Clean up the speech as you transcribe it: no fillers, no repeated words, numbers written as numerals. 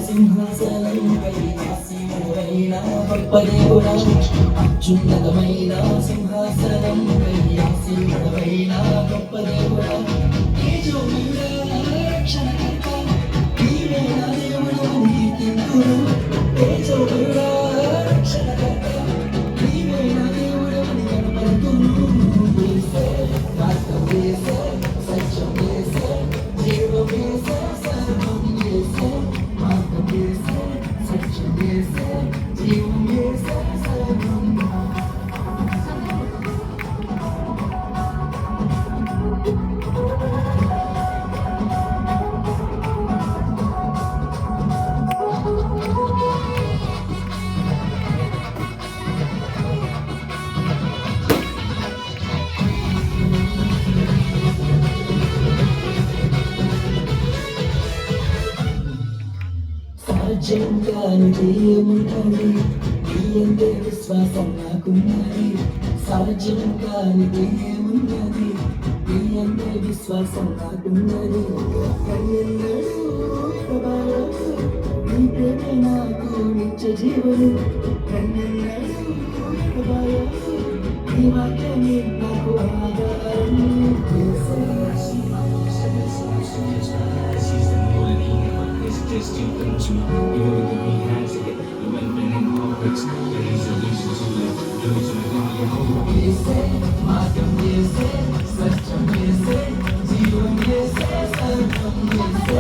సింహాసనంపై ఆసీనుడైన గొప్ప దేవుడా, అత్యున్నతమైన సింహాసనంపై ఆసీనుడైన గొప్ప దేవుడా, తేజోమయుడా, రక్షణకర్త, నీవే నా దేవుడు, నీతిమంతుడు. తేజోమయుడా, రక్షణకర్త, నీవే నా దేవుడు అని కనపడుతును. యేసే, మార్గం యేసే, సత్యం యేసే, జీవం యేసే, సర్వం యేసే. మార్గం యేసే, సత్యం యేసే, జీవం యేసే, సర్వం. సాధ్యంగానిది ఏమున్నది, నీ యందే విశ్వాసం నాకున్నది. సాధ్యంగానిది ఏమున్నది, నీ యందే విశ్వాసం నాకున్నది. కన్నెన్నడూ ఎడబాయదు, నీ ప్రేమే నాకు నిత్య జీవను. కన్నెన్నడూ ఎడబాయదు, నీ వాక్యమే నాకు ఆధారం. యేసే, just too good to me. You know that we had to get the weapon and always there is a reason to live. Those who are your hope. యేసే, మార్గం యేసే, సత్యం యేసే, జీవం యేసే, సర్వం యేసే.